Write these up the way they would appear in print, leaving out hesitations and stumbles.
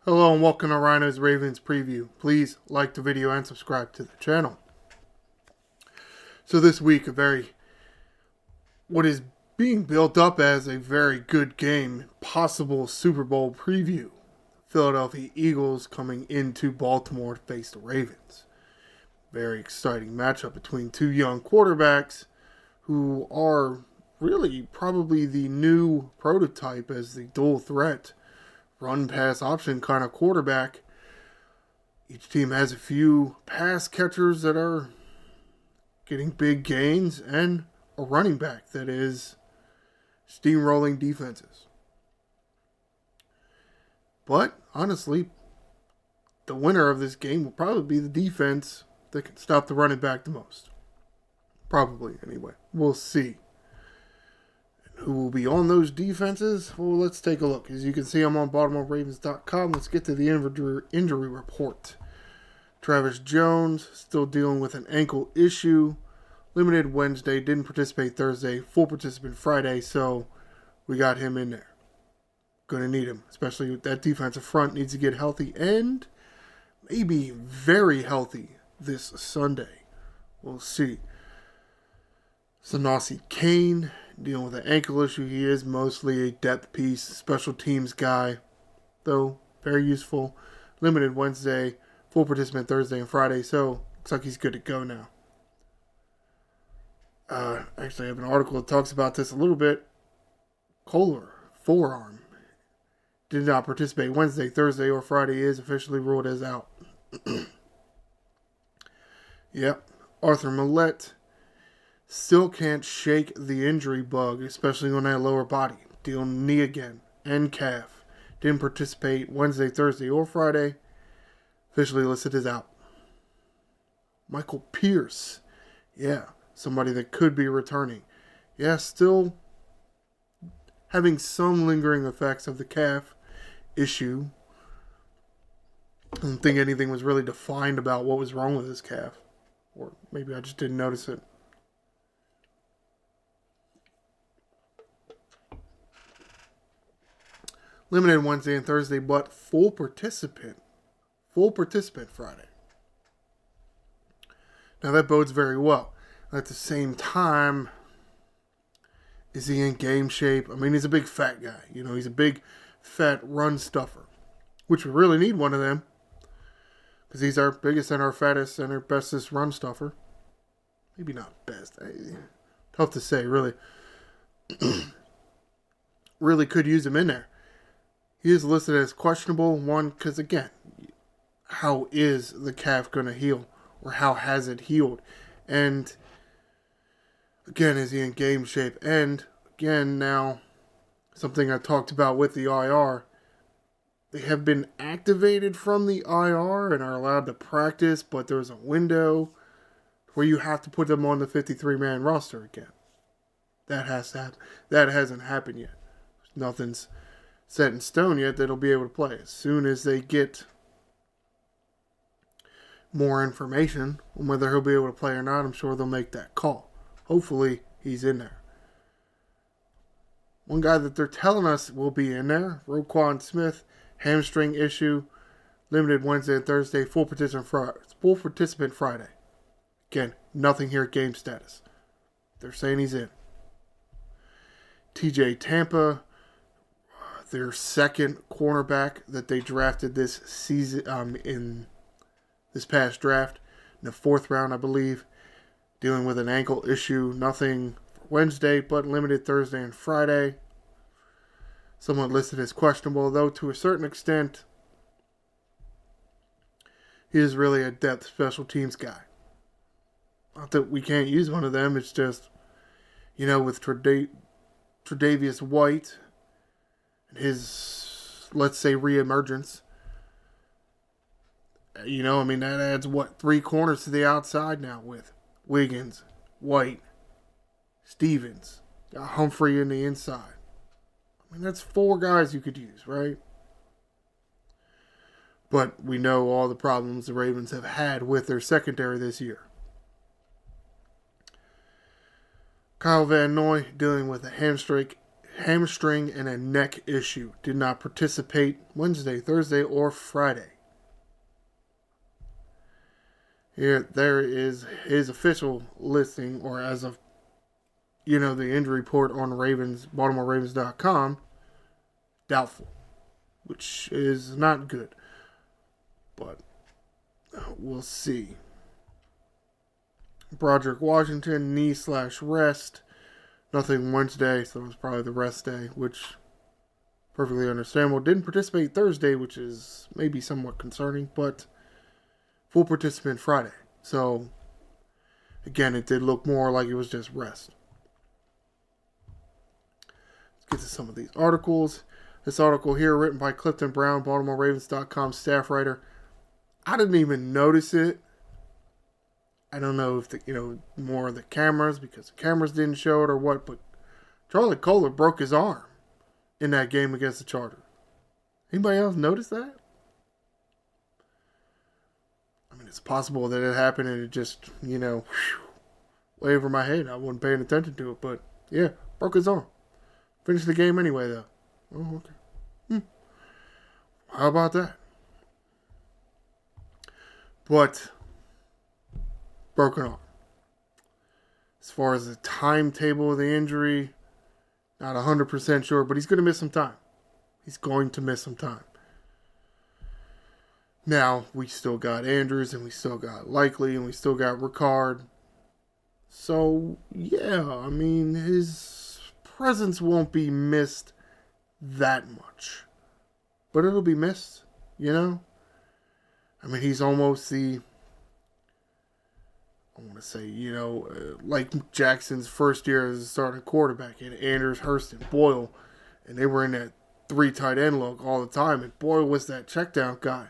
Hello and welcome to Ryno's Ravens preview. Please like the video and subscribe to the channel. So this week, what is being built up as a very good game, possible Super Bowl preview. Philadelphia Eagles coming into Baltimore to face the Ravens. Very exciting matchup between two young quarterbacks who are really probably the new prototype as the dual threat run-pass option kind of quarterback. Each team has a few pass catchers that are getting big gains and a running back that is steamrolling defenses. But honestly, the winner of this game will probably be the defense that can stop the running back the most. Probably, anyway. We'll see. Who will be on those defenses? Well, let's take a look. As you can see, I'm on BaltimoreRavens.com. Let's get to the injury report. Travis Jones, still dealing with an ankle issue. Limited Wednesday, didn't participate Thursday, full participant Friday, so we got him in there. Going to need him, especially with that defensive front needs to get healthy and maybe very healthy this Sunday. We'll see. Sanasi Kane, dealing with an ankle issue. He is mostly a depth piece, special teams guy, though very useful. Limited Wednesday, full participant Thursday and Friday, so looks like he's good to go now. Actually, I have an article that talks about this a little bit. Kohler, forearm, did not participate Wednesday, Thursday, or Friday, is officially ruled as out. Yep. Arthur Millette still can't shake the injury bug, especially on that lower body. Dealing knee again and calf. Didn't participate Wednesday, Thursday, or Friday. Officially listed as out. Michael Pierce. Yeah, somebody that could be returning. Yeah, still having some lingering effects of the calf issue. I don't think anything was really defined about what was wrong with his calf. Or maybe I just didn't notice it. Limited Wednesday and Thursday, but full participant Friday. Now that bodes very well. At the same time, is he in game shape? I mean, he's a big fat guy. You know, he's a big fat run stuffer, which we really need one of them because he's our biggest and our fattest and our bestest run stuffer. Maybe not best. Tough to say, really. Really could use him in there. He is listed as questionable, one, because again, how is the calf going to heal? Or how has it healed? And again, is he in game shape? And again, now, something I talked about with the IR, they have been activated from the IR and are allowed to practice, but there's a window where you have to put them on the 53-man roster again. That has to happen. That hasn't happened yet. Nothing's set in stone yet that'll be able to play. As soon as they get more information on whether he'll be able to play or not, I'm sure they'll make that call. Hopefully he's in there. One guy that they're telling us will be in there, Roquan Smith, hamstring issue, limited Wednesday and Thursday, full participant Friday. Again, nothing here at game status. They're saying he's in. TJ Tampa, their second cornerback that they drafted this season in this past draft, in the 4th round, I believe, dealing with an ankle issue. Nothing for Wednesday, but limited Thursday and Friday. Somewhat listed as questionable, though to a certain extent, he is really a depth special teams guy. Not that we can't use one of them, it's just, you know, with Tre'Davious White and his, let's say, reemergence. You know, I mean, that adds, 3 corners to the outside now with Wiggins, White, Stevens, got Humphrey in the inside. I mean, that's 4 guys you could use, right? But we know all the problems the Ravens have had with their secondary this year. Kyle Van Noy dealing with a hamstring and a neck issue. Did not participate Wednesday, Thursday, or Friday. Here, there is his official listing, or as of, the injury report on BaltimoreRavens.com. Doubtful, which is not good. But we'll see. Broderick Washington, knee/rest. Nothing Wednesday, so it was probably the rest day, which perfectly understandable. Didn't participate Thursday, which is maybe somewhat concerning, but full participant Friday. So, again, it did look more like it was just rest. Let's get to some of these articles. This article here, written by Clifton Brown, BaltimoreRavens.com staff writer. I didn't even notice it. I don't know if more of the cameras, because the cameras didn't show it or what, but Charlie Kolar broke his arm in that game against the Chargers. Anybody else notice that? I mean, it's possible that it happened and it just, way over my head. I wasn't paying attention to it, but yeah, broke his arm. Finished the game anyway, though. Oh, okay. How about that? But broken arm. As far as the timetable of the injury, not 100% sure, but he's going to miss some time. He's going to miss some time. Now, we still got Andrews, and we still got Likely, and we still got Ricard. So, yeah, I mean, his presence won't be missed that much. But it'll be missed, I mean, he's almost the, I want to say, like Jackson's first year as a starting quarterback. He had Andrews, Hurst, and Boyle, and they were in that 3 tight end look all the time, and Boyle was that check down guy.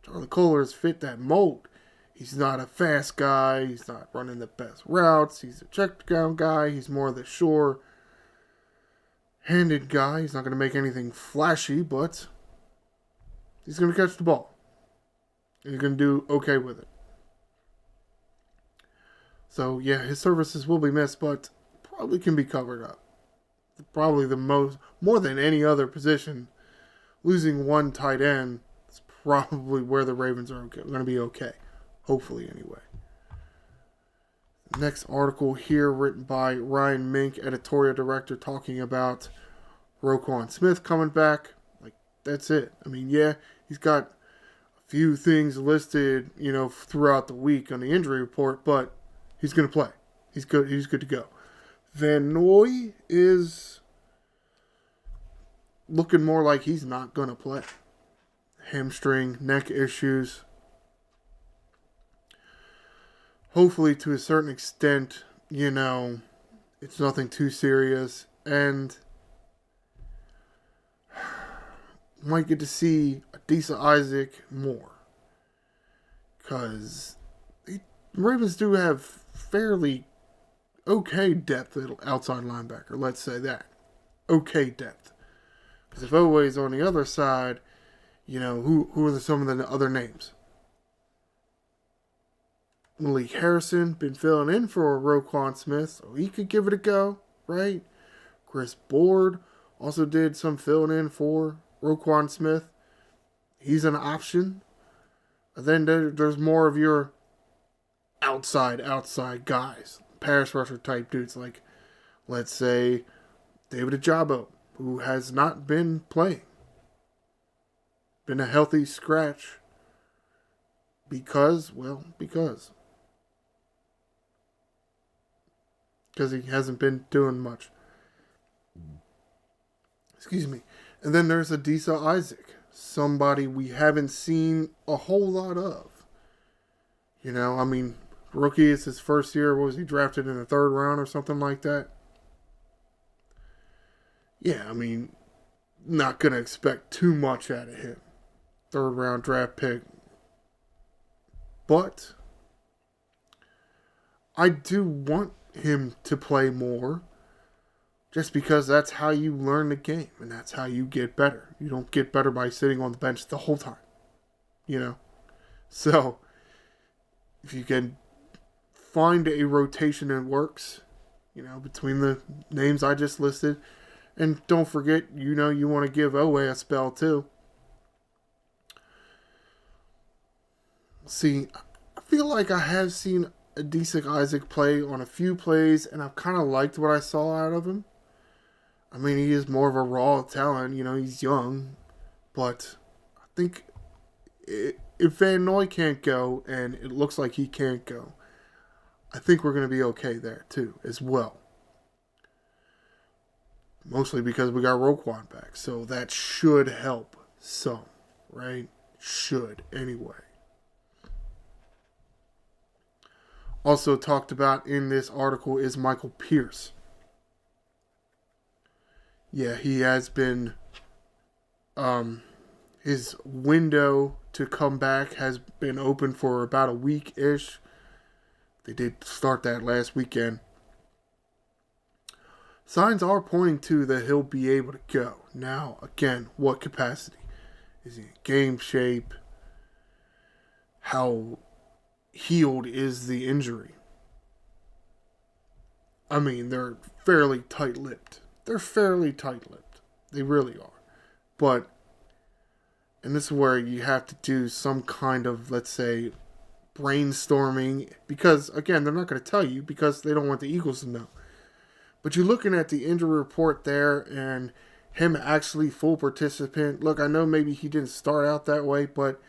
Charlie Kolar has fit that mold. He's not a fast guy. He's not running the best routes. He's a check down guy. He's more the sure-handed guy. He's not going to make anything flashy, but he's going to catch the ball. And he's going to do okay with it. So, yeah, his services will be missed, but probably can be covered up. Probably more than any other position, losing one tight end is probably where the Ravens are going to be okay. Hopefully, anyway. Next article here, written by Ryan Mink, editorial director, talking about Roquan Smith coming back. Like, that's it. I mean, yeah, he's got a few things listed, throughout the week on the injury report, but he's going to play. He's good. He's good to go. Van Noy is looking more like he's not going to play. Hamstring, neck issues. Hopefully, to a certain extent, it's nothing too serious. And might get to see Adisa Isaac more. Because the Ravens do have fairly okay depth at outside linebacker. Let's say that. Okay depth. Because if Oweh's on the other side, who are some of the other names? Malik Harrison been filling in for Roquan Smith, so he could give it a go, right? Chris Board also did some filling in for Roquan Smith. He's an option. And then there's more of your outside guys, pass rusher type dudes, like, let's say, David Ajabo, who has not been playing. Been a healthy scratch because he hasn't been doing much. Excuse me. And then there's Adisa Isaac, somebody we haven't seen a whole lot of. Rookie, it's his first year. Was he drafted in the 3rd round or something like that? Yeah, not going to expect too much out of him. 3rd round draft pick. But I do want him to play more, just because that's how you learn the game and that's how you get better. You don't get better by sitting on the bench the whole time, So if you can find a rotation that works, between the names I just listed, And don't forget, you want to give Owe a spell too. See, I feel like I have seen a decent Isaac play on a few plays, and I've kind of liked what I saw out of him. I mean, he is more of a raw talent. He's young. But I think if Van Noy can't go, and it looks like he can't go, I think we're going to be okay there, too, as well. Mostly because we got Roquan back. So that should help some, right? Should, anyway. Also talked about in this article is Michael Pierce. Yeah, he has been... his window to come back has been open for about a week-ish. They did start that last weekend. Signs are pointing to that he'll be able to go. Now, again, what capacity? Is he in game shape? How healed is the injury? I mean, they're fairly tight-lipped. They really are. But, and this is where you have to do some kind of, let's say, brainstorming. Because, again, they're not going to tell you because they don't want the Eagles to know. But you're looking at the injury report there and him actually full participant. Look, I know maybe he didn't start out that way, but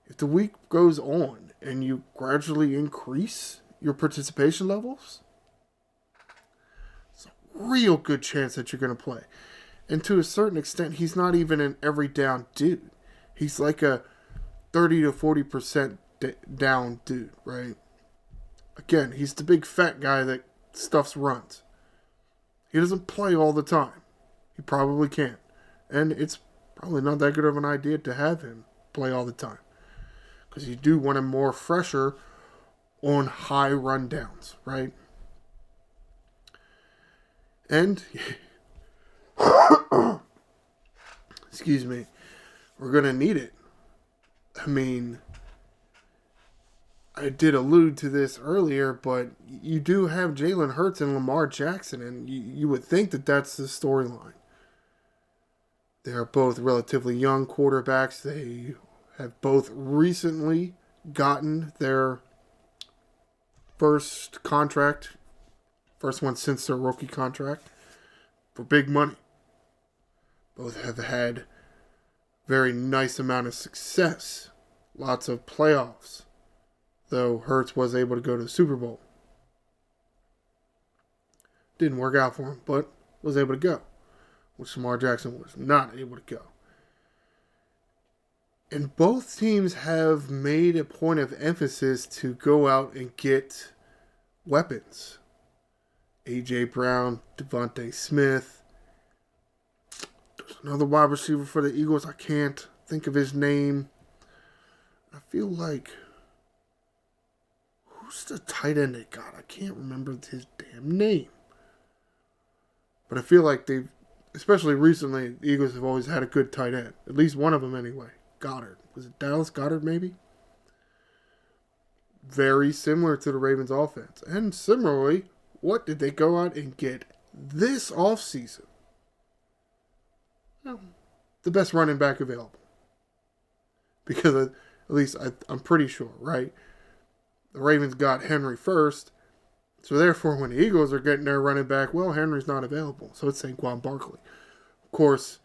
if the week goes on and you gradually increase your participation levels, it's a real good chance that you're going to play. And to a certain extent, he's not even an every down dude. He's like a 30 to 40% down dude, right? Again, he's the big fat guy that stuffs runs. He doesn't play all the time. He probably can't. And it's probably not that good of an idea to have him play all the time. Because you do want him more fresher on high rundowns, right? And, excuse me, we're going to need it. I mean, I did allude to this earlier, but you do have Jalen Hurts and Lamar Jackson, and you would think that that's the storyline. They are both relatively young quarterbacks. They have both recently gotten their first contract, first one since their rookie contract, for big money. Both have had very nice amount of success, lots of playoffs. Though Hurts was able to go to the Super Bowl. Didn't work out for him, but was able to go. Which Lamar Jackson was not able to go. And both teams have made a point of emphasis to go out and get weapons. A.J. Brown, Devontae Smith. There's another wide receiver for the Eagles. I can't think of his name. I feel like... who's the tight end they got? I can't remember his damn name. But I feel like they've, especially recently, the Eagles have always had a good tight end. At least one of them anyway. Goddard. Was it Dallas Goddard maybe? Very similar to the Ravens offense. And similarly, what did they go out and get this offseason? Well, the best running back available. Because at least I'm pretty sure, right? The Ravens got Henry first. So therefore, when the Eagles are getting their running back, well, Henry's not available. So it's Saquon Barkley. Of course,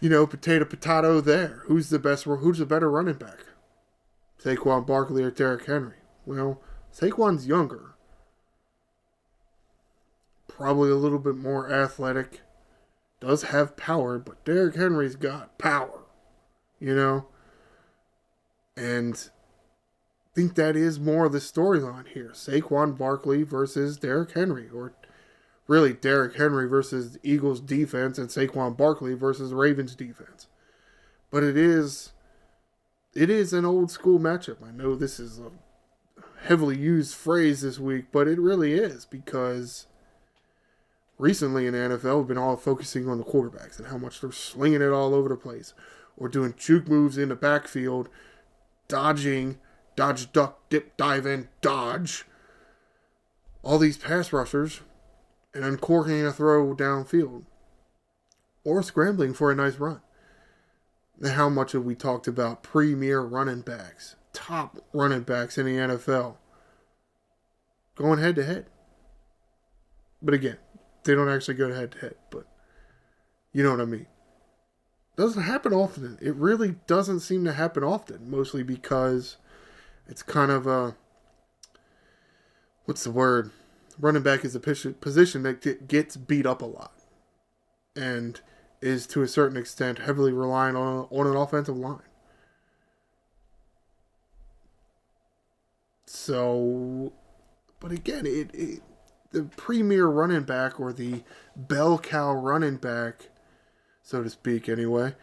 potato there. Who's the better running back? Saquon Barkley or Derrick Henry? Well, Saquon's younger. Probably a little bit more athletic. Does have power, but Derrick Henry's got power. And I think that is more of the storyline here. Saquon Barkley versus Derrick Henry. Or really Derrick Henry versus the Eagles defense and Saquon Barkley versus the Ravens defense. But it is an old school matchup. I know this is a heavily used phrase this week, but it really is because recently in the NFL we've been all focusing on the quarterbacks and how much they're slinging it all over the place or doing juke moves in the backfield, dodge, duck, dip, dive in, dodge. All these pass rushers and uncorking a throw downfield. or scrambling for a nice run. How much have we talked about premier running backs, top running backs in the NFL, going head to head? But again, they don't actually go head to head, but you know what I mean. Doesn't happen often. It really doesn't seem to happen often, mostly because it's kind of a, what's the word? Running back is a position that gets beat up a lot and is to a certain extent heavily reliant on an offensive line. So, but again, the premier running back, or the bell cow running back, so to speak anyway,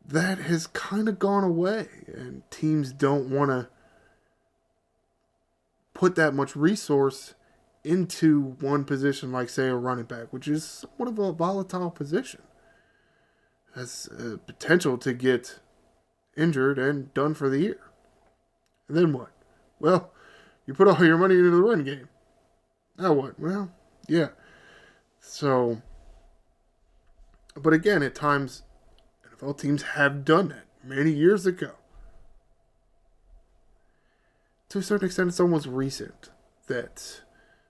that has kind of gone away, and teams don't want to put that much resource into one position, like, say, a running back, which is somewhat of a volatile position. Has potential to get injured and done for the year. And then what? Well, you put all your money into the run game. Now what? Well, yeah. So, but again, at times, NFL teams have done that many years ago. To a certain extent, it's almost recent that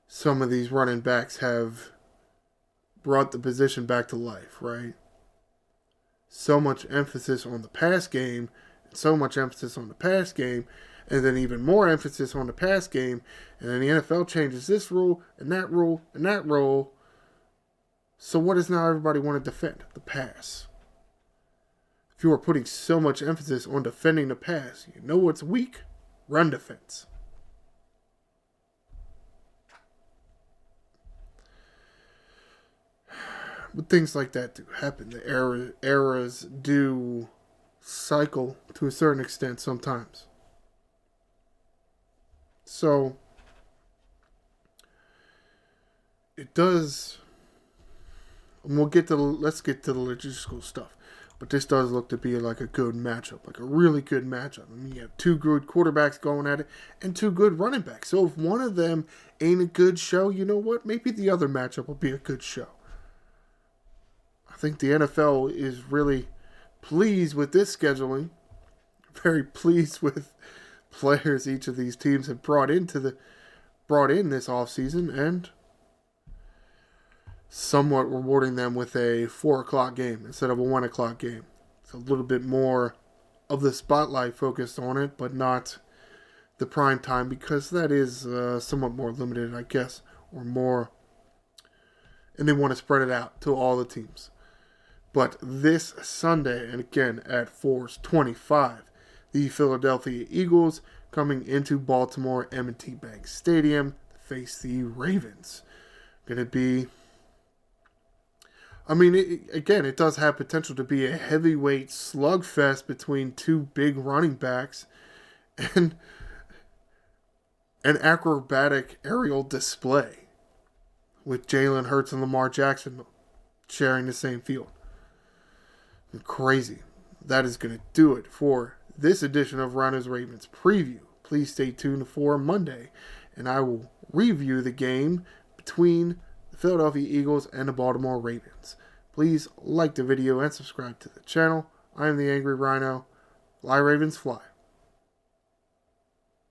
some of these running backs have brought the position back to life, right? So much emphasis on the pass game, and so much emphasis on the pass game, and then even more emphasis on the pass game, and then the NFL changes this rule, and that rule, and that rule. So what does now everybody want to defend? The pass. If you are putting so much emphasis on defending the pass, you know what's weak? Run defense. But things like that do happen. The eras do cycle to a certain extent sometimes. So it does. And let's get to the logistical stuff. But this does look to be like a good matchup, like a really good matchup. I mean, you have two good quarterbacks going at it and two good running backs. So if one of them ain't a good show, you know what? Maybe the other matchup will be a good show. I think the NFL is really pleased with this scheduling. Very pleased with players each of these teams have brought in this offseason, and somewhat rewarding them with a 4 o'clock game instead of a 1 o'clock game. It's a little bit more of the spotlight focused on it, but not the prime time, because that is somewhat more limited, I guess, or more, and they want to spread it out to all the teams. But this Sunday, and again at 4:25, the Philadelphia Eagles coming into Baltimore M&T Bank Stadium to face the Ravens. Going to be, I mean, it does have potential to be a heavyweight slugfest between two big running backs and an acrobatic aerial display with Jalen Hurts and Lamar Jackson sharing the same field. Crazy. That is going to do it for this edition of Ryno's Ravens Preview. Please stay tuned for Monday, and I will review the game between the Philadelphia Eagles and the Baltimore Ravens. Please like the video and subscribe to the channel. I am the Angry Ryno. Fly Ravens fly.